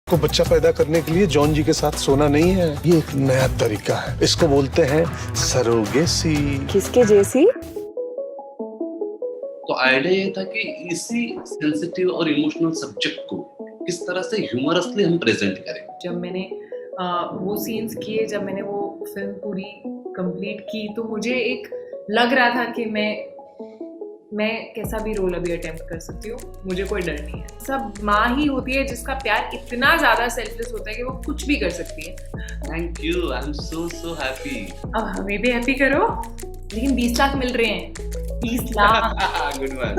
को बच्चा पैदा करने के लिए जॉन जी के साथ सोना नहीं है, ये एक नया तरीका है। इसको बोलते हैं सरोगेसी। किसके जैसी? तो आइडिया ये था कि इसी सेंसिटिव और इमोशनल सब्जेक्ट को किस तरह से ह्यूमरसली हम प्रेजेंट करें। जब मैंने वो सीन्स किए, जब मैंने वो फिल्म पूरी कंप्लीट की, तो मुझे एक लग रहा था कि मैं कैसा भी रोल अभी अटेम्प्ट कर सकती हूँ, मुझे कोई डर नहीं है। सब माँ ही होती है जिसका प्यार इतना ज़्यादा सेल्फलेस होता है कि वो कुछ भी कर सकती है। Thank you, I am so happy. अब हमें भी हैप्पी करो। लेकिन 20 लाख मिल रहे हैं, 20 लाख गुड वन।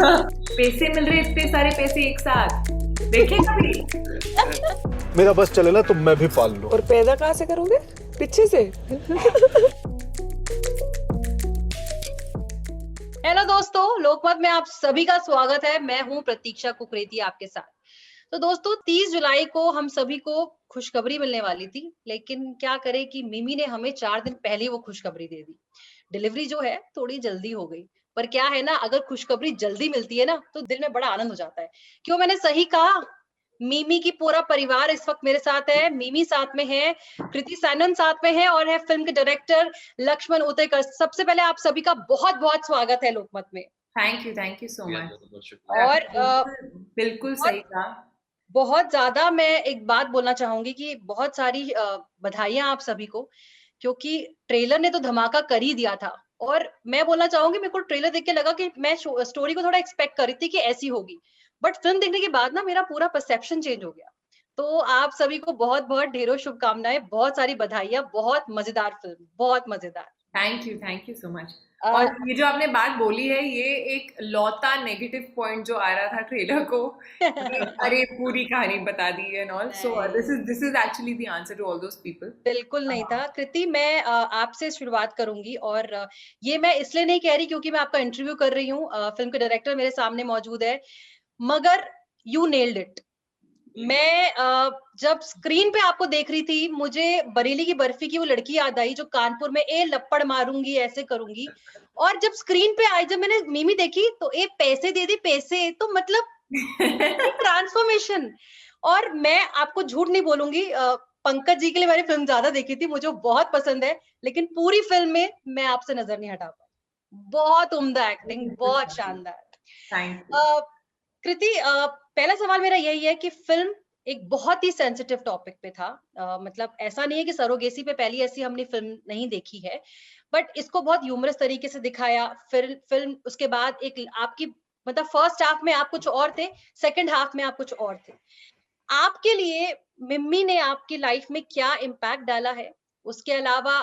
पैसे मिल रहे हैं, इतने सारे पैसे एक साथ देखे कभी? मेरा बस चले ना तो मैं भी पाल लूं। और पैदा कहाँ से करोगे? पीछे से? हेलो दोस्तों, लोकमत में आप सभी का स्वागत है। मैं हूं प्रतीक्षा कुकरेती आपके साथ। तो दोस्तों, 30 जुलाई को हम सभी को खुशखबरी मिलने वाली थी, लेकिन क्या करें कि मिमी ने हमें 4 दिन पहले वो खुशखबरी दे दी। डिलीवरी जो है थोड़ी जल्दी हो गई, पर क्या है ना, अगर खुशखबरी जल्दी मिलती है ना तो दिल में बड़ा आनंद हो जाता है। क्यों मैंने सही कहा? मिमी की पूरा परिवार इस वक्त मेरे साथ है। मिमी साथ में है, कृति सैनन साथ में है और है फिल्म के डायरेक्टर लक्ष्मण उतेकर। सबसे पहले आप सभी का बहुत बहुत स्वागत है लोकमत में। Thank you so much. और बिल्कुल सही कहा। बहुत ज्यादा मैं एक बात बोलना चाहूंगी कि बहुत सारी बधाइयां आप सभी को, क्योंकि ट्रेलर ने तो धमाका कर ही दिया था। और मैं बोलना चाहूंगी, मेरे को ट्रेलर देख के लगा कि मैं स्टोरी को थोड़ा एक्सपेक्ट कर रही थी कि ऐसी होगी, बट फिल्म देखने के बाद ना मेरा पूरा परसेप्शन चेंज हो गया। तो आप सभी को बहुत बहुत ढेरों शुभकामनाएं, बहुत सारी बधाइयां। बहुत मजेदार फिल्म, बहुत मजेदार। Thank you so much. और ये जो आपने बात बोली है, ये एक लौता नेगेटिव पॉइंट जो आ रहा था ट्रेलर को, अरे पूरी कहानी बता दी and all. So this is actually the answer to all those people. बिल्कुल नहीं था। कृति, मैं आपसे शुरुआत करूंगी, और ये मैं इसलिए नहीं कह रही क्योंकि मैं आपका इंटरव्यू कर रही हूँ। फिल्म के डायरेक्टर मेरे सामने मौजूद है, मगर यू नेल्ड इट। मैं जब स्क्रीन पे आपको देख रही थी, मुझे बरेली की बर्फी की वो लड़की याद आई जो कानपुर में ए लपड़ मारूंगी ऐसे करूंगी। और जब स्क्रीन पे आई, जब मैंने मिमी देखी तो ए पैसे दे दी पैसे, तो मतलब ट्रांसफॉर्मेशन। और मैं आपको झूठ नहीं बोलूंगी, पंकज जी के लिए मैंने फिल्म ज्यादा देखी थी, मुझे बहुत पसंद है, लेकिन पूरी फिल्म में मैं आपसे नजर नहीं हटा पाई। बहुत उम्दा एक्टिंग, बहुत शानदार। Thank you. कृति, पहला सवाल मेरा यही है कि फिल्म एक बहुत ही सेंसिटिव टॉपिक पे था। मतलब ऐसा नहीं है कि सरोगेसी पे पहली ऐसी हमने फिल्म नहीं देखी है, बट इसको बहुत ह्यूमरस तरीके से दिखाया। फिर फिल्म उसके बाद एक आपकी, मतलब फर्स्ट हाफ में आप कुछ और थे, सेकंड हाफ में आप कुछ और थे। आपके लिए मिम्मी ने आपकी लाइफ में क्या इम्पैक्ट डाला है? उसके अलावा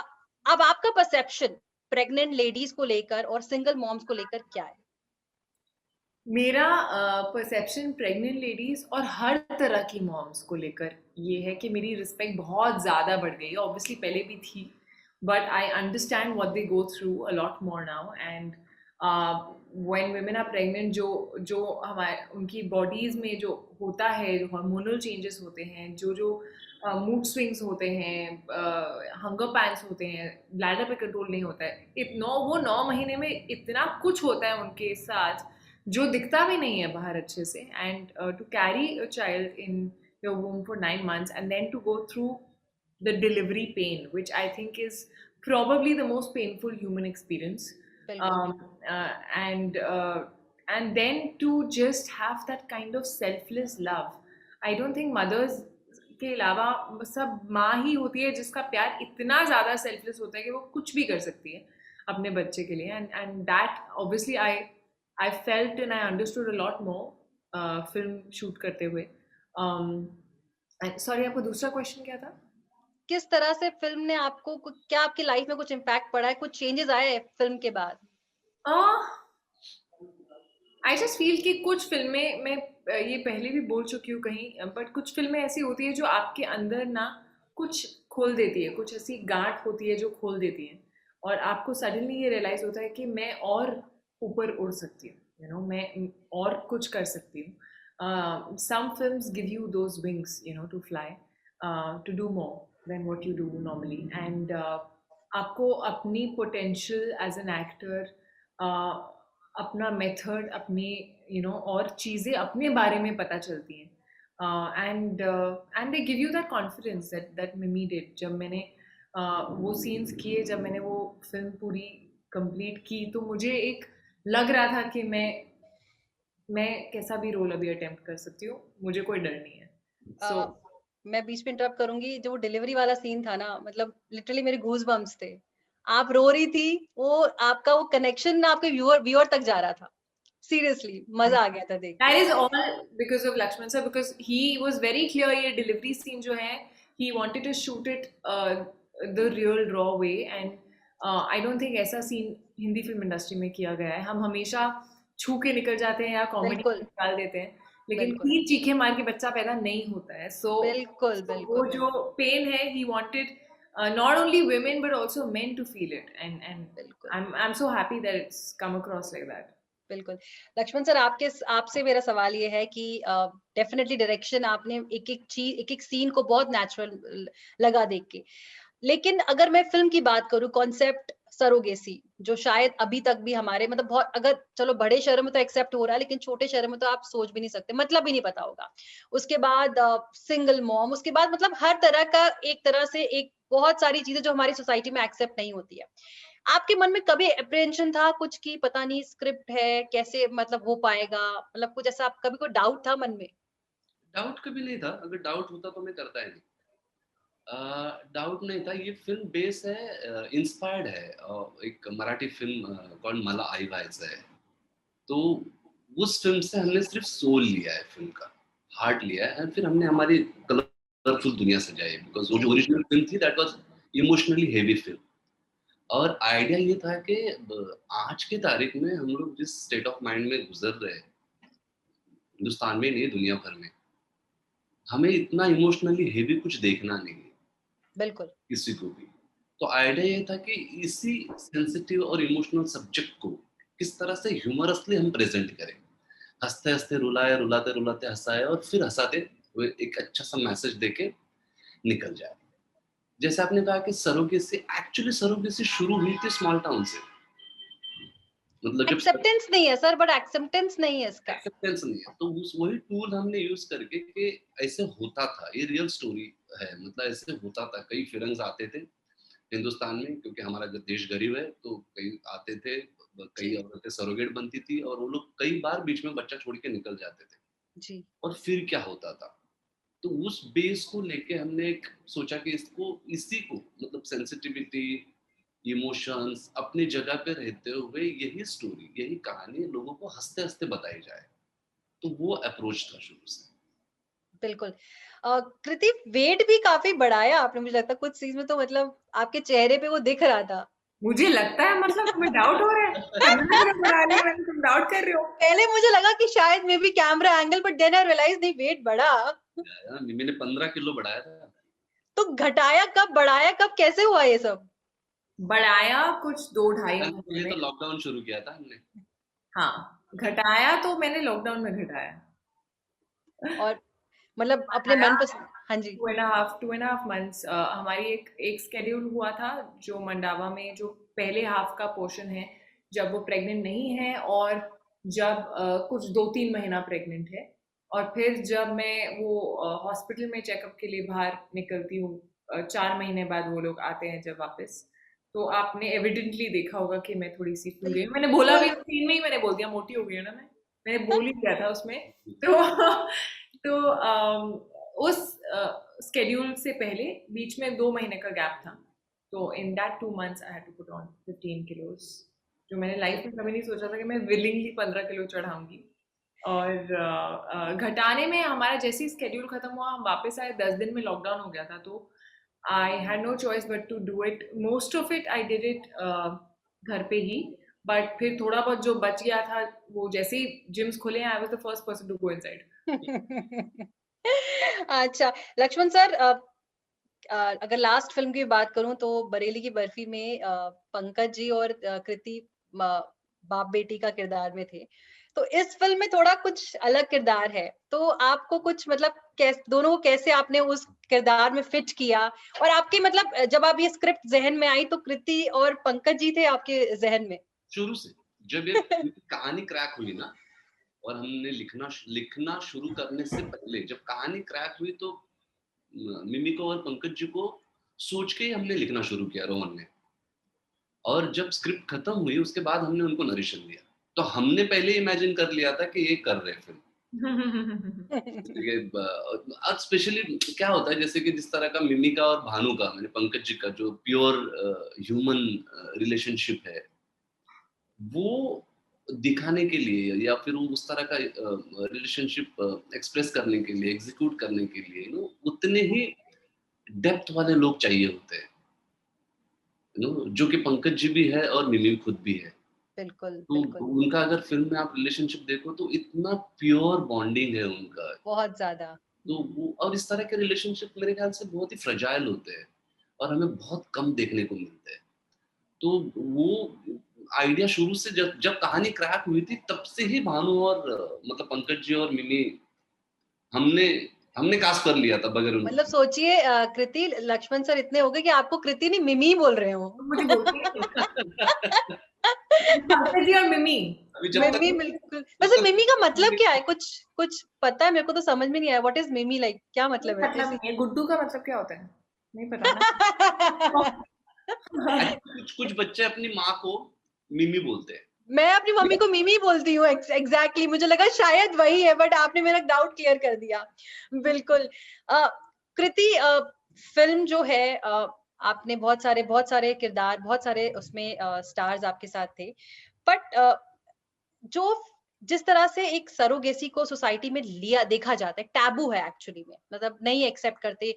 अब आपका परसेप्शन प्रेग्नेंट लेडीज को लेकर और सिंगल मॉम्स को लेकर क्या है? मेरा परसेप्शन प्रेग्नेंट लेडीज और हर तरह की मॉम्स को लेकर ये है कि मेरी रिस्पेक्ट बहुत ज़्यादा बढ़ गई है। ऑब्वियसली पहले भी थी, but I understand what they go through a lot more now. And when women are pregnant, जो जो हमारे उनकी बॉडीज़ में जो होता है, जो हार्मोनल चेंजेस होते हैं, जो जो मूड स्विंग्स होते हैं, हंगर पैंस होते हैं, ब्लैडर पे कंट्रोल नहीं होता है, वो 9 महीने में इतना कुछ होता है उनके साथ जो दिखता भी नहीं है बाहर अच्छे से। And to carry a child in your womb for 9 months and then to go through the delivery pain, which I think is probably the most painful human experience. um, and and then to just have that kind of selfless love. I don't think mothers के अलावा सब माँ ही होती है जिसका प्यार इतना ज़्यादा सेल्फलेस होता है कि वो कुछ भी कर सकती है अपने बच्चे के लिए। and that obviously I felt and I understood a lot more film shoot करते हुए। सॉरी, आपका दूसरा क्वेश्चन क्या था? किस तरह से फिल्म ने आपको क्या आपकी लाइफ में कुछ इम्पैक्ट पड़ा है, कुछ चेंजेस आए फिल्म के बाद? आई जस्ट फील कि कुछ फिल्में, मैं ये पहले भी बोल चुकी हूँ कहीं, बट कुछ फिल्में ऐसी होती है जो आपके अंदर ना कुछ खोल देती है, कुछ ऐसी गांठ होती है जो खोल देती है, और आपको सडनली ये रियलाइज होता है कि मैं और ऊपर उड़ सकती हूँ, मैं और कुछ कर सकती हूँ। Some films give you those wings, to fly, to do more than what you do normally. And आपको अपनी पोटेंशियल एज एन एक्टर, अपना मेथड, अपनी और चीज़ें अपने बारे में पता चलती हैं। and they give you that confidence that Mimi did. जब मैंने वो scenes किए, जब मैंने वो film पूरी complete की, तो मुझे एक लग रहा था कि मैं कैसा भी रोल अभी अटेम्प्ट कर सकती हूँ, मुझे कोई डर नहीं है. So मैं बीच में इंटरप्ट करूंगी. जो डिलीवरी वाला सीन था ना, मतलब लिटरली मेरे गूज बम्प्स थे. आप रो रही थी, वो आपका वो कनेक्शन ना आपके व्यूअर तक जा रहा था. सीरियसली मजा आ गया था देख that के. is all because of Lakshman sir, because he was very clear. ये delivery scene जो है, he wanted to shoot it the real raw way, and I don't think ऐसा scene हिंदी फिल्म इंडस्ट्री में किया गया है. हम हमेशा छू के निकल जाते हैं या कॉमेडी बिल्कुल. निकाल देते हैं, लेकिन बिल्कुल. 3 चीखे मार के बच्चा पैदा नहीं होता है. So बिल्कुल वो बिल्कुल जो पेन है, he wanted not only women but also men to feel it, and बिल्कुल I'm so happy that it's come across like that. बिल्कुल. लक्ष्मण सर, आपसे मेरा सवाल ये है कि डेफिनेटली डायरेक्शन आपने एक एक चीज, एक एक सीन को बहुत नेचुरल लगा देख के. लेकिन अगर मैं फिल्म की बात करूं, कॉन्सेप्ट सरोगेसी, जो शायद अभी तक भी हमारे मतलब बहुत, अगर चलो बड़े शहरों में तो एक्सेप्ट हो रहा है, लेकिन छोटे शहरों में तो आप सोच भी नहीं सकते, मतलब भी नहीं पता होगा. उसके बाद सिंगल मॉम, उसके बाद मतलब हर तरह का एक तरह से एक बहुत सारी चीजें जो हमारी सोसाइटी में एक्सेप्ट नहीं होती है. आपके मन में कभी अप्रेहेंशन था कुछ की पता नहीं स्क्रिप्ट है कैसे मतलब हो पाएगा, मतलब कुछ ऐसा कभी कोई डाउट था मन में? डाउट कभी नहीं था. अगर डाउट होता तो मैं करता ही नहीं. डाउट नहीं था. ये फिल्म बेस है, इंस्पायर्ड है एक मराठी फिल्म कॉल्ड मला आई व्हायचं है. तो उस फिल्म से हमने सिर्फ सोल लिया है, फिल्म का हार्ट लिया है, और फिर हमने हमारी कलरफुल दुनिया सजाई. बिकॉज वो जो ओरिजिनल फिल्म थी that was emotionally heavy film. और आइडिया ये था कि आज की तारीख में हम लोग जिस स्टेट ऑफ माइंड में गुजर रहे हैं, हिंदुस्तान में नहीं दुनिया भर में, हमें इतना इमोशनली हेवी कुछ देखना नहीं है बिल्कुल. किसी को भी. तो आइडिया ये था कि इसी सेंसिटिव और इमोशनल सब्जेक्ट को किस तरह से ह्यूमरसली हम प्रेजेंट करें. हंसते हंसते रुलाए, रुलाते रुलाते हंसाए, और फिर हंसाते वो एक अच्छा सा मैसेज देके निकल जाए. जैसे आपने कहा कि सरोगेसी, एक्चुअली सरोगेसी शुरू हुई थी स्मॉल टाउन से. मतलब जब एक्सेप्टेंस नहीं है सर, बट एक्सेप्टेंस नहीं है इसका. एक्सेप्टेंस नहीं है, तो वही टूल हमने यूज करके कि ऐसे होता था. ये रियल स्टोरी है. मतलब ऐसे होता था. कई फिरंग्स आते थे हिंदुस्तान में, क्योंकि हमारा देश गरीब है, तो कई आते थे, कई औरतें सरोगेट बनती थी, और वो लोग कई बार बीच में बच्चा छोड़ के निकल जाते थे जी. और फिर क्या होता था. तो उस बेस को लेके हमने एक सोचा कि इसी को मतलब सेंसिटिविटी, इमोशंस अपनी जगह पे रहते हुए यही स्टोरी, यही कहानी लोगों को हंसते हंसते बताई जाए. तो वो अप्रोच था शुरू से. बिल्कुल. कृति, वेट भी काफी बढ़ाया आपने, मुझे लगता है कुछ सीन में तो मतलब आपके चेहरे पे वो दिख रहा था. मुझे लगता है, मतलब तुम्हें डाउट हो रहा है तुम डाउट कर रहे हो. पहले मुझे लगा कि शायद maybe camera angle, but then I realise नहीं, वेट बढ़ा. मैंने 15 किलो बढ़ाया था. तो घटाया कब, बढ़ाया कब, कैसे हुआ ये सब? बढ़ाया कुछ 2-2.5 महीने ये तो में. लॉकडाउन शुरू किया था हमने. हाँ, घटाया तो मैंने लॉकडाउन में घटाया. और मतलब अपने मन पसंद. हाँ जी. 2.5 months हमारी एक स्केड्यूल हुआ था जो मंडावा में, जो पहले हाफ का पोर्शन है जब वो प्रेग्नेंट नहीं है, और जब कुछ 2-3 महीना प्रेग्नेंट है, और फिर जब मैं वो हॉस्पिटल में चेकअप के लिए बाहर निकलती हूँ 4 महीने बाद, वो लोग आते हैं जब वापस. तो आपने एविडेंटली देखा होगा कि मैं थोड़ी सी फूल गई. मैंने बोला भी सीन में ही, मैंने बोल दिया मोटी हो गई है ना. मैंने बोल ही दिया था उसमें. तो उस स्केड्यूल से पहले बीच में 2 महीने का गैप था. तो in that 2 months I had to put on 15 kilos, जो मैंने लाइफ में कभी नहीं सोचा था कि मैं विलिंगली 15 किलो चढ़ाऊंगी. और घटाने में हमारा जैसे ही स्केड्यूल खत्म हुआ, हम वापस आए, 10 दिन में लॉकडाउन हो गया था. तो I had no choice but to do it. Most of it I did it घर पे ही, बट फिर थोड़ा बहुत जो बच गया था, वो जैसे ही जिम्स खुले, I was the first person to go inside. अच्छा लक्ष्मण सर, अगर लास्ट फिल्म की बात करूं तो बरेली की बर्फी में पंकज जी और कृति बाप बेटी का किरदार में थे. तो इस फिल्म में थोड़ा कुछ अलग किरदार है, तो आपको कुछ मतलब दोनों को कैसे आपने उस किरदार में फिट किया, और आपके मतलब जब आप ये स्क्रिप्ट जहन में आई तो कृति और पंकज जी थे आपके जहन में? शुरू से जब ये कहानी क्रैक हुई ना, और हमने लिखना शुरू करने से पहले जब कहानी क्रैक हुई तो मिमी को और पंकज जी को सोच के ही हमने लिखना शुरू किया, रोहन ने। और जब स्क्रिप्ट खत्म हुई उसके बाद हमने उनको नरेशन दिया, तो हमने पहले इमेजिन कर लिया था कि ये कर रहे फिल्म। आज स्पेशली क्या होता है, जैसे कि जिस तरह का मिमी का और भानु का, मैंने पंकज जी का जो प्योर ह्यूमन रिलेशनशिप है वो दिखाने के लिए या फिर वो उस तरह का रिलेशनशिप एक्सप्रेस करने के लिए, एग्जीक्यूट करने के लिए उतने ही डेप्थ वाले लोग चाहिए होते हैं, जो कि पंकज जी भी है और मिमी खुद भी है। बिल्कुल तो बिल्कुल, उनका अगर फिल्म में आप रिलेशनशिप देखो तो इतना प्योर बॉन्डिंग है उनका। बहुत ज्यादा। तो वो और इस तरह के रिलेशनशिप मेरे ख्याल से बहुत ही फ्रेजाइल होते हैं और हमें बहुत कम देखने को मिलते हैं। तो वो आइडिया शुरू से जब जब कहानी क्रैक हुई थी तब से ही भानु और मतलब पंकज जी और मिमी हमने हमने कास्ट कर लिया था बगैर उनके। मतलब सोचिए कृति, लक्ष्मण सर इतने हो गए कि आपको कृति नहीं मिमी बोल रहे हो। मुझे बोलती है पंकज जी और मिमी। अभी जब तक मिमी बिल्कुल। वैसे मिमी का मतलब क्या है? कुछ कुछ पता है? मेरे को तो समझ में नहीं आया। व्हाट इज मिमी, लाइक क्या मतलब है? मतलब नहीं है, गुड्डू का मतलब क्या होता है नहीं पता ना। कुछ कुछ बच्चे अपनी माँ को मिमी बोलते हैं। मैं अपनी मम्मी को मिमी बोलती हूँ। एग्जैक्टली मुझे लगा शायद वही है, बट आपने मेरा डाउट क्लियर कर दिया। बिल्कुल। कृति, फिल्म जो है, आपने बहुत सारे किरदार, बहुत सारे उसमें स्टार्स आपके साथ थे, बट जो जिस तरह से एक सरोगेसी को सोसाइटी में लिया देखा जाता है, टैबू है एक्चुअली में, मतलब नहीं एक्सेप्ट करते,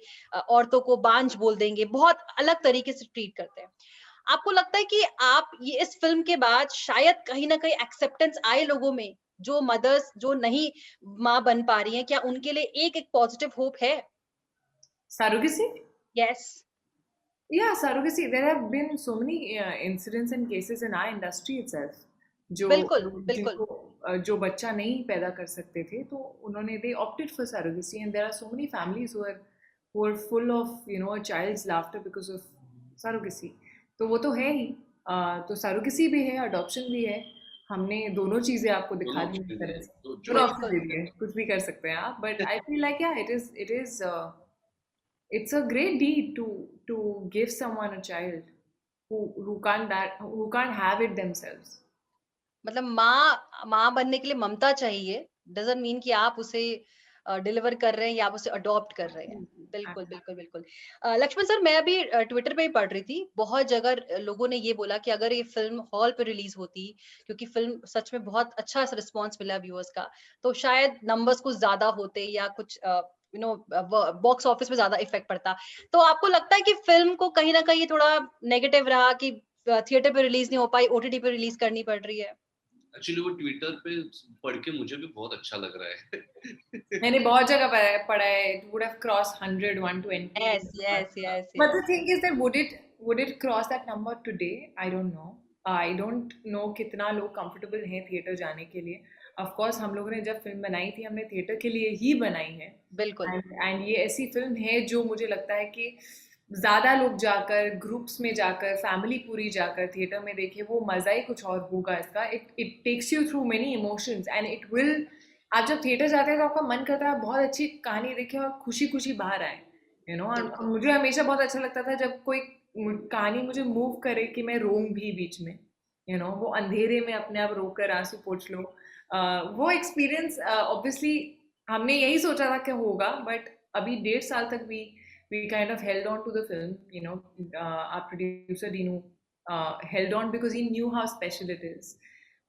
औरतों को बांझ बोल देंगे, बहुत अलग तरीके से ट्रीट करते हैं। आपको लगता है कि आप ये इस फिल्म के बाद शायद कहीं ना कहीं एक्सेप्टेंस आए लोगों में, जो मदर्स जो नहीं माँ बन पा रही हैं, क्या उनके लिए एक पॉजिटिव होप है? Surrogacy? Yes. Yeah, surrogacy. There have been so many incidents and cases in our industry itself. जो बिल्कुल बिल्कुल। जिनको जो बच्चा नहीं पैदा कर सकते थे तो उन्होंने they opted for surrogacy, and there are so many families who are full of a child's laughter because of surrogacy. तो वो तो है ही। तो surrogacy भी है, adoption भी है। हमने दोनों चीजें आपको दिखा दी इस तरह से। तो दोनों option दे दिए, कुछ भी कर सकते हैं आप। But I feel like yeah, it is it's a great deed to give someone a child who can't have it themselves. मतलब माँ बनने के लिए ममता चाहिए, डजंट मीन कि आप उसे डिलीवर कर रहे हैं या आप उसे अडॉप्ट कर रहे हैं। बिल्कुल बिल्कुल बिल्कुल। लक्ष्मण सर, मैं अभी ट्विटर पे ही पढ़ रही थी, बहुत जगह लोगों ने ये बोला कि अगर ये फिल्म हॉल पे रिलीज होती, क्योंकि फिल्म सच में बहुत अच्छा रिस्पॉन्स मिला व्यूअर्स का, तो शायद नंबर्स कुछ ज्यादा होते या कुछ बॉक्स ऑफिस में ज्यादा इफेक्ट पड़ता। तो आपको लगता है कि फिल्म को कहीं ना कहीं थोड़ा नेगेटिव रहा कि थिएटर पे रिलीज नहीं हो पाई, ओटीटी पे रिलीज करनी पड़ रही है? एक्चुअली वो ट्विटर पे पढ़ के मुझे भी बहुत अच्छा लग रहा है। मैंने बहुत जगह पढ़ा है, it would have crossed 100, 120. Yes. But the thing is that would it cross that number today? I don't know. I don't know कितना लोग comfortable हैं थिएटर जाने के लिए. Of course हम लोगों ने जब फिल्म बनाई थी हमने थिएटर के लिए ही बनाई है. बिल्कुल। And ये ऐसी फिल्म है जो मुझे लगता है कि ज़्यादा लोग जाकर, ग्रुप्स में जाकर, फैमिली पूरी जाकर थिएटर में देखे, वो मज़ा ही कुछ और होगा इसका। It takes you through many emotions and it will. आप जब थिएटर जाते हैं तो आपका मन करता है बहुत अच्छी कहानी देखें और खुशी खुशी बाहर आए, और मुझे हमेशा बहुत अच्छा लगता था जब कोई कहानी मुझे मूव करे कि मैं रोऊं भी बीच में, वो अंधेरे में अपने आप रोकर आंसू पोंछ लो। वो एक्सपीरियंस ऑब्वियसली हमने यही सोचा था कि होगा, बट अभी 1.5 साल तक we kind of held on to the film. Our producer Dinu held on because he knew how special it is.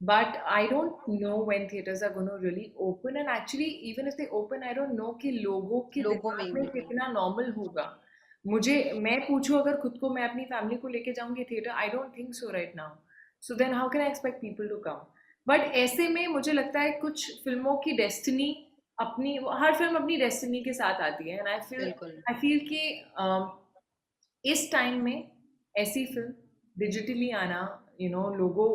But I don't know when theaters are going to really open, and actually even if they open, I don't know कि लोगों में कितना normal होगा। मैं पूछूं अगर खुद को, मैं अपनी फैमिली को लेके जाऊंगी theatre, I don't think so right now. So then how can I expect people to come? But ऐसे में मुझे लगता है कुछ फिल्मों की डेस्टिनी हर फिल्म अपनी डेस्टिनी के साथ आती है, एंड आई फील कि इस टाइम में ऐसी फिल्म डिजिटली आना, लोगों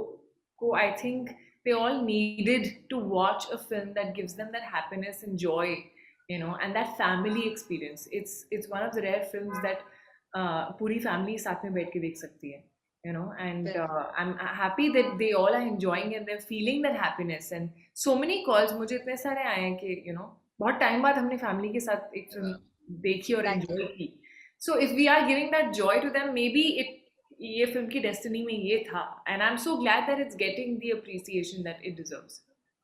को, I think they all needed to watch a film that gives them that happiness and joy, and that family experience. It's one of the rare films that पूरी family साथ में बैठ के देख सकती है, you know, and बिल्कुल I'm happy that they all are enjoying and they're feeling that happiness. And so many calls मुझे इतने सारे आए हैं कि you know बहुत टाइम बाद हमने फैमिली के साथ एक फिल्म देखी और एग्जैक्टली एंजॉय की. So if we are giving that joy to them, maybe ये फिल्म की डेस्टिनी में ये था, and I'm so glad that it's getting the appreciation that it deserves.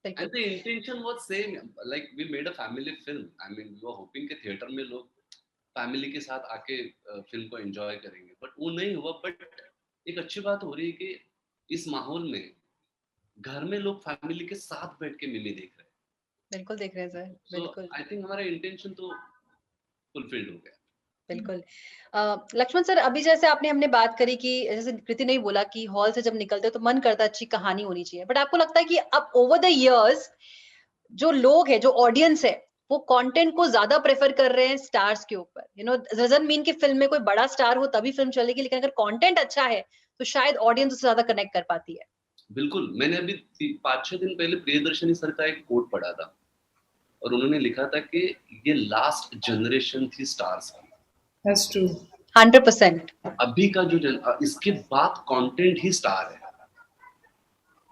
बिल्कुल And the intention was same. Like we made a family film. I mean, we were hoping कि theatre में लोग family के साथ आके फिल्म को enjoy करेंगे, but वो नहीं हुआ. बट एक अच्छी बात हो रही है कि इस माहौल में घर में लोग फैमिली के साथ बैठ के मिमी देख रहे हैं. बिल्कुल देख रहे हैं सर सो बिल्कुल आई थिंक हमारा इंटेंशन तो फुलफिल्ड हो गया. बिल्कुल लक्ष्मण सर अभी जैसे आपने हमने बात करी कि जैसे कृति ने ही बोला कि हॉल से जब निकलते हैं तो मन करता है अच्छी कहानी होनी चाहिए बट आपको लगता है कि अब ओवर द इयर्स जो लोग हैं जो ऑडियंस है वो कंटेंट को ज्यादा प्रेफर कर रहे हैं स्टार्स के ऊपर यू नो डजंट मीन कि फिल्म में कोई बड़ा स्टार हो तभी फिल्म चलेगी लेकिन अगर कंटेंट अच्छा है तो शायद ऑडियंस उससे ज्यादा कनेक्ट कर पाती है. बिल्कुल. मैंने अभी 5-6 दिन पहले प्रियदर्शनी सर का एक कोट पढ़ा था और उन्होंने लिखा था कि ये लास्ट जनरेशन थी स्टार्स की. That's true. 100%. अभी का जो इसके बाद कंटेंट ही स्टार है.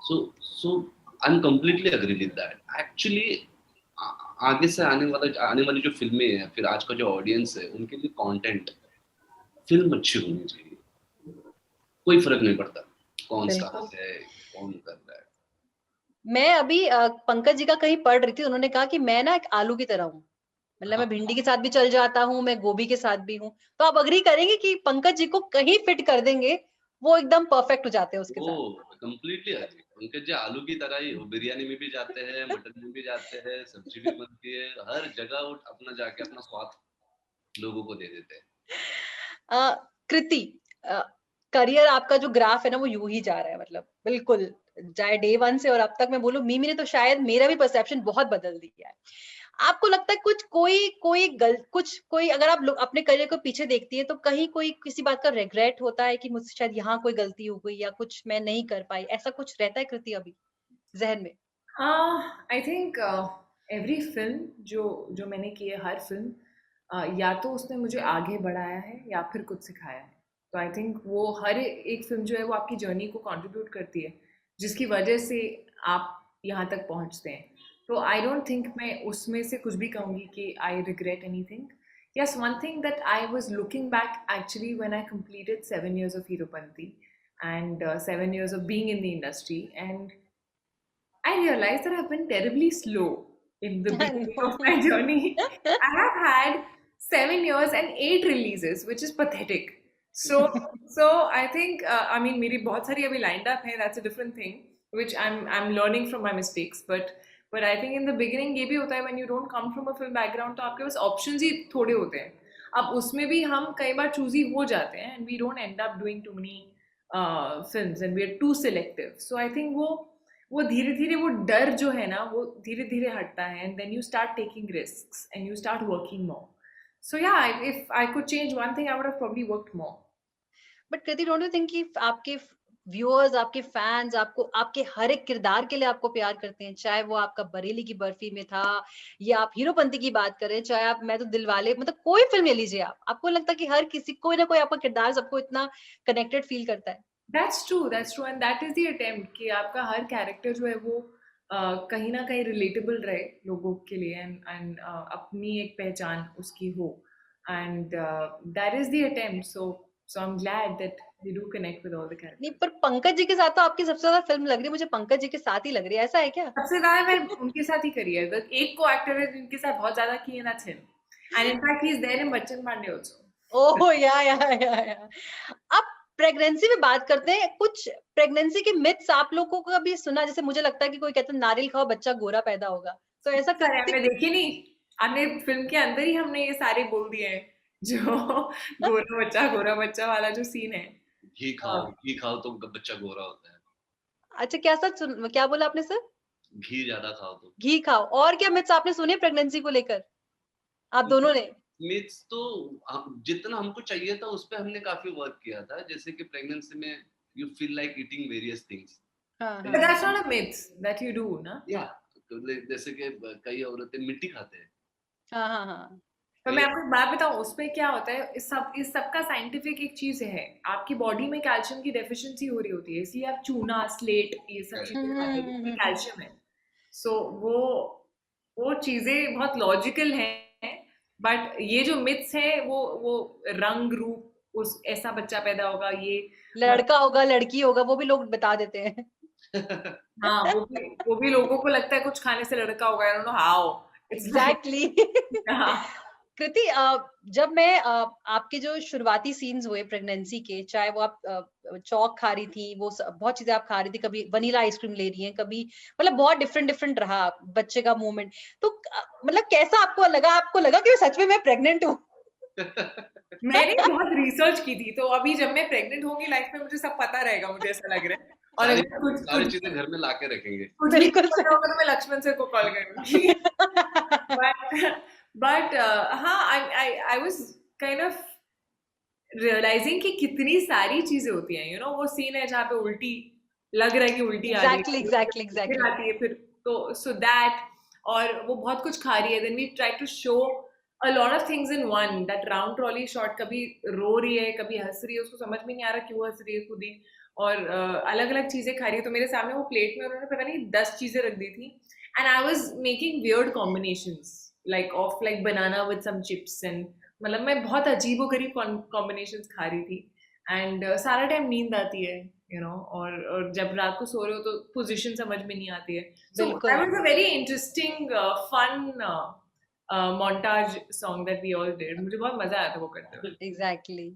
So I am completely agree with that. Actually आगे से आने वाली जो फिल्में हैं फिर आज का जो ऑडियंस है उनके लिए कंटेंट फिल्म अच्छी होनी चाहिए. कोई फर्क नहीं पड़ता कौन स्टार है कौन कर रहा है. मैं अभी पंकज जी का कहीं पढ़ रही थी उन्होंने कहा कि मैं ना एक आलू की तरह हूँ मतलब मैं भिंडी के साथ भी चल जाता हूँ मैं गोभी के साथ भी हूँ तो आप अग्री करेंगे कि पंकज जी को कहीं फिट कर देंगे वो एकदम परफेक्ट हो जाते हैं उसके साथ. वो कंप्लीटली अजी उनके जो आलू की तरह ही वो बिरयानी में भी जाते हैं मटन में भी जाते हैं सब्जी भी बनती है हर जगह वो अपना जाके अपना स्वाद लोगों को दे देते हैं. कृति करियर आपका जो ग्राफ है ना वो यूं ही जा रहा है मतलब बिल्कुल चाहे डे 1 से और अब तक मैं बोलूं मिमी ने तो शायद मेरा भी परसेप्शन बहुत बदल दिया है. आपको लगता है कोई अगर आप अपने करियर को पीछे देखती है तो कहीं कोई किसी बात का रिग्रेट होता है कि मुझसे शायद यहाँ कोई गलती हो गई या कुछ मैं नहीं कर पाई ऐसा कुछ रहता है कृति अभी जहन में? I think every film जो मैंने की है हर फिल्म या तो उसने मुझे आगे बढ़ाया है या फिर कुछ सिखाया है. तो आई थिंक वो हर एक फिल्म जो है वो आपकी जर्नी को कंट्रीब्यूट करती है जिसकी वजह से आप यहाँ तक पहुँचते हैं. तो आई डोंट थिंक मैं उसमें से कुछ भी कहूँगी कि I regret anything. Yes, one thing that I was looking back actually when I completed 7 years of Heropanti and 7 years of being in the industry, and I realized that I've been terribly slow in the beginning of my journey. I have had 7 years and 8 releases, which is pathetic. So I think I mean मेरी बहुत सारी अभी lined up है. That's a different thing, which I'm learning from my mistakes. But I think in the beginning ये भी होता है when you don't come from a film background तो आपके पास options ही थोड़े होते हैं. अब उसमें भी हम कई बार choosy हो जाते हैं and we don't end up doing too many films and we are too selective. So I think वो धीरे धीरे वो डर जो है ना वो धीरे धीरे हटता है and then you start taking risks and you start working more. So yeah, if I could change one thing, I would have probably worked more. But Kriti don't you think कि आपके व्यूअर्स आपके fans आपको आपके हर एक किरदार के लिए आपको प्यार करते हैं चाहे वो आपका बरेली की बर्फी में था या आप हीरोपंती की बात करें चाहे आप मैं तो दिलवाले मतलब कोई फिल्म ले लीजिए आपको लगता है कि हर किसी कोई ना कोई आपका किरदार सबको इतना कनेक्टेड फील करता है? That's true, and that is the attempt कि आपका हर कैरेक्टर जो है वो कहीं ना कहीं रिलेटेबल रहे लोगों के लिए and अपनी एक पहचान उसकी हो and that is the attempt. So I'm glad that we do connect with all the characters. नहीं पर पंकज जी के साथ तो आपकी सबसे ज्यादा फिल्म लग रही है मुझे पंकज जी के साथ ही लग रही है ऐसा है क्या? सबसे ज्यादा मैं उनके साथ ही करी है. एक को एक्टर है जिनके साथ बहुत ज्यादा की है that's him. And in fact he is there in Bachchan Pandey also. ओह या अब प्रेगनेंसी में बात करते हैं कुछ प्रेगनेंसी के मिथ्स आप लोगों को कभी सुना जैसे मुझे लगता है कि कोई कहता है नारियल खाओ बच्चा गोरा पैदा होगा तो ऐसा सारे हमने देखी नहीं. हमने फिल्म के अंदर ही हमने ये सारे बोल दिए हैं जो गोरा बच्चा वाला जो सीन है. घी खाओ तो बच्चा गोरा होता है. अच्छा क्या सच क्या बोला आपने सर? घी ज्यादा खाओ तो घी खाओ. और क्या मिथ्स आपने सुने प्रेगनेंसी को लेकर आप दोनों ने? मिथ्स तो जितना हमको चाहिए था उस पे हमने काफी वर्क किया था. जैसे कि प्रेगनेंसी में you feel like eating various things. But that's not a myth that you do, ना? या जैसे कि कई औरतें मिट्टी खाते हैं. हाँ पर मैं आपको एक बात बताऊं, उसमें क्या होता है, इस सब का साइंटिफिक एक चीज है, आपकी बॉडी में कैल्शियम की डेफिशिएंसी हो रही होती है, इसलिए आप चूना, स्लेट, ये सब चीजें खाते हैं, ये कैल्शियम है। सो वो चीजें बहुत लॉजिकल हैं, बट ये जो मिथ्स है वो रंग रूप, उस ऐसा बच्चा पैदा होगा, ये लड़का होगा लड़की होगा वो भी लोग बता देते हैं। हाँ, वो भी लोगों को लगता है कुछ खाने से लड़का होगा, I don't know how, it's like exactly. हाँ। कृति, जब मैं आपके जो शुरुआती सीन्स हुए प्रेगनेंसी के, चाहे वो आप चौक खा रही थी, वो बहुत चीजें आप खा रही थी, कभी वनीला आइसक्रीम ले रही हैं, कभी मतलब बहुत डिफरेंट डिफरेंट रहा बच्चे का मूवमेंट, तो मतलब कैसा आपको लगा कि सच में मैं प्रेग्नेंट हूँ? मैंने बहुत रिसर्च की थी, तो अभी जब मैं प्रेग्नेंट होंगी लाइफ में मुझे सब पता रहेगा, मुझे ऐसा लग रहा है। और सारी अगर कुछ सारी चीजें घर में लाके रखेंगे। कुछ नहीं पता होगा तो मैं लक्ष्मण सर को कॉल करूंगी। बट हाँ, I was kind of realising कि कितनी सारी चीजें होती हैं, वो सीन है जहाँ पे उल्टी लग रहा है कि उल्टी आ रही है, एग्जैक्टली फिर आती है, फिर तो सो दैट, और वो बहुत कुछ खा रही है, then we try to show a lot of things in one, that round trolley shot, कभी रो रही है, कभी हंस रही है, उसको समझ में नहीं आ रहा क्यों हंस रही है खुद ही, और अलग अलग चीजें खा रही है, तो मेरे सामने वो प्लेट में उन्होंने पता नहीं 10 चीजें रख दी थी, and I was making weird combinations like banana with some chips, and मतलब मैं बहुत अजीबोगरीब कॉम्बिनेशंस खा रही थी, एंड सारा टाइम नींद आती है, और जब रात को सो रहे हो तो पोजीशन समझ में नहीं आती है, so that was a very interesting fun montage song that we all did. मुझे बहुत मजा आया था वो करते हुए। एग्जैक्टली।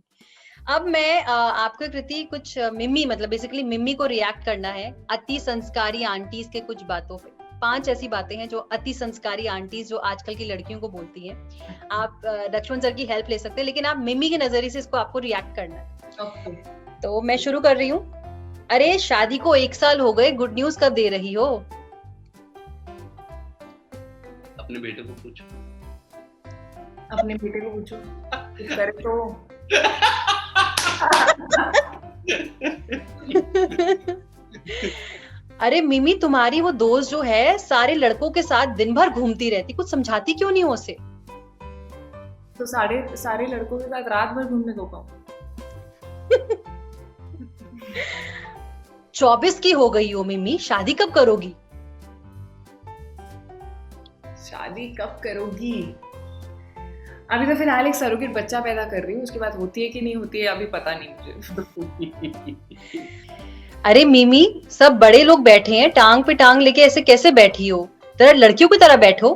अब मैं आपको कृति कुछ मिमी, मतलब बेसिकली मिमी को रिएक्ट करना है अति संस्कारी आंटीज के कुछ बातों पे। 5 ऐसी बातें हैं जो अति संस्कारी आंटीज जो आजकल की लड़कियों को बोलती हैं। आप लक्ष्मण सर की हेल्प ले सकते हैं, लेकिन आप मिमी के नजरिए से इसको आपको रिएक्ट करना है। Okay. तो मैं शुरू कर रही हूँ। अरे शादी को 1 साल हो गए, गुड न्यूज कब दे रही हो? अपने बेटे को पूछो। अपने बेटे को पूछो, करे तो। अरे मिमी, तुम्हारी वो दोस्त जो है सारे लड़कों के साथ दिन भर घूमती रहती, कुछ समझाती क्यों नहीं हो उसे? तो सारे लड़कों के साथ रात भर घूमने को कहूँ? 24 की हो गई हो मिमी, शादी कब करोगी? शादी कब करोगी? अभी तो फिलहाल एक सरोगेट बच्चा पैदा कर रही हूँ, उसके बाद होती है कि नहीं होती है अभी पता नहीं मुझे। अरे मिमी, सब बड़े लोग बैठे हैं, टांग पे टांग लेके ऐसे कैसे बैठी हो? जरा लड़कियों की तरह बैठो।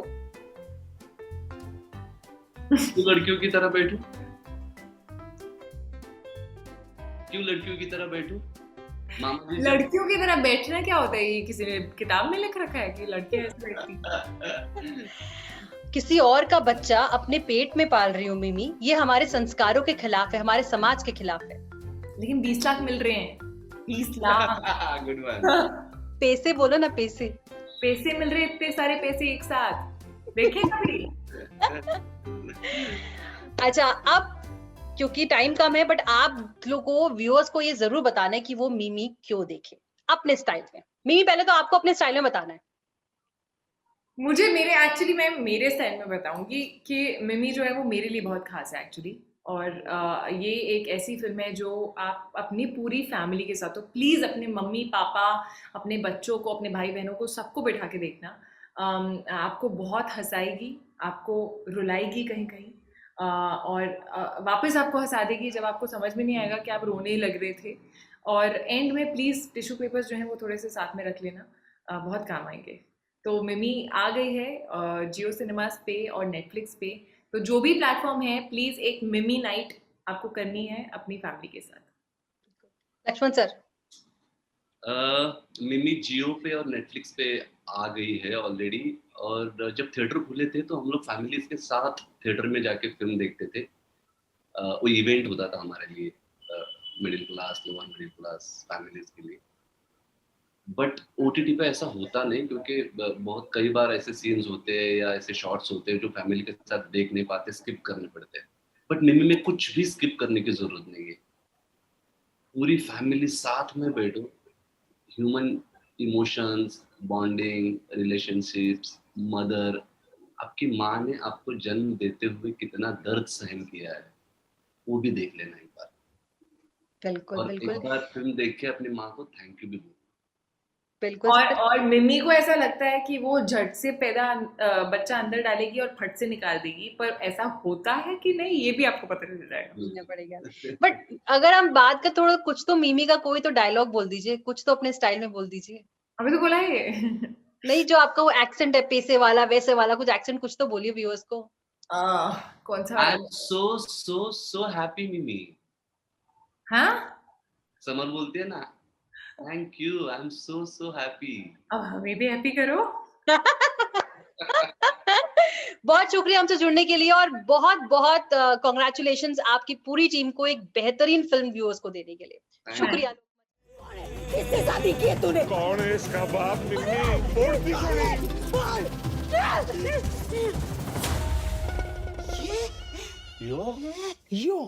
क्यों लड़कियों की तरह बैठूं? क्यों लड़कियों की तरह बैठूं? मामा जी लड़कियों की तरह बैठना क्या होता है? ये किसी ने किताब में लिख रखा है कि लड़कियां ऐसे बैठती? किसी और का बच्चा अपने पेट में पाल रही हो मिमी, ये हमारे संस्कारों के खिलाफ है, हमारे समाज के खिलाफ है। लेकिन 20 लाख मिल रहे हैं, 20 लाख। Good one. पैसे बोलो ना, पैसे पैसे मिल रहे, इतने सारे पैसे एक साथ, देखे कभी? अच्छा, अब क्योंकि टाइम कम है, बट आप लोगों व्यूअर्स को ये जरूर बताना है कि वो मिमी क्यों देखे अपने स्टाइल में। मिमी, पहले तो आपको अपने स्टाइल में बताना है। मुझे मैं मेरे स्टाइल में बताऊंगी कि मिमी जो है वो मेरे लिए बहुत खास है एक्चुअली, और ये एक ऐसी फिल्म है जो आप अपनी पूरी फैमिली के साथ, तो प्लीज़ अपने मम्मी पापा, अपने बच्चों को, अपने भाई बहनों को, सबको बैठा के देखना। आपको बहुत हंसाएगी, आपको रुलाएगी कहीं कहीं, और वापस आपको हंसा देगी जब आपको समझ में नहीं आएगा कि आप रोने लग रहे थे, और एंड में प्लीज़ टिश्यू पेपर्स जो हैं वो थोड़े से साथ में रख लेना, बहुत काम आएंगे। तो मिमी आ गई है जियो सिनेमास पे और नेटफ्लिक्स पे, तो जो भी प्लेटफॉर्म है प्लीज एक मिमी नाइट आपको करनी है अपनी फैमिली के साथ। लक्ष्मण सर? मिमी जियो पे और नेटफ्लिक्स पे आ गई है ऑलरेडी, और जब थिएटर खुले थे तो हम लोग फैमिलीज के साथ थिएटर में जाके फिल्म देखते थे। वो इवेंट होता था हमारे लिए, middle class, lower middle class families के लिए। बट OTT पे ऐसा होता नहीं, क्योंकि बहुत कई बार ऐसे सीन्स होते हैं या ऐसे शॉर्ट्स होते हैं जो फैमिली के साथ देख नहीं पाते, स्किप करने पड़ते हैं। बट मिमी में कुछ भी स्किप करने की जरूरत नहीं है, पूरी फैमिली साथ में बैठो, human emotions, bonding, relationships, mother, आपकी माँ ने आपको जन्म देते हुए कितना दर्द सहन किया है, वो भी देख लेना एक बार। बिल्कुल और बिल्कुल एक बार फिल्म देख के अपनी माँ को थैंक यू भी बोलो। बिल्कुल। और मिमी को ऐसा लगता है कि वो झट से पैदा बच्चा अंदर डालेगी और फट से निकाल देगी, पर ऐसा होता है कि नहीं ये भी आपको पता चल जाएगा। बोलना पड़ेगा। बट अगर हम बात कर थोड़ा, कुछ तो मिमी का कोई तो डायलॉग बोल दीजिए, कुछ तो अपने स्टाइल में बोल दीजिए। अभी तो बोला है ये। नहीं, जो आपका वो एक्सेंट है, पैसे वाला वैसे वाला कुछ एक्सेंट कुछ तो बोलिए व्यूअर्स को। कौन सा आई वाला? एम सो हैप्पी मिमी। हाँ, समर बोलती है ना, thank you, I am so happy. अब हमें भी हैप्पी करो। बहुत शुक्रिया हमसे जुड़ने के लिए, और बहुत बहुत कॉन्ग्रेचुलेशंस आपकी पूरी टीम को एक बेहतरीन फिल्म व्यूअर्स को देने के लिए। शुक्रिया। किससे शादी की है तूने? कौन है इसका बाप? मिम्मी बोलती ये यो यो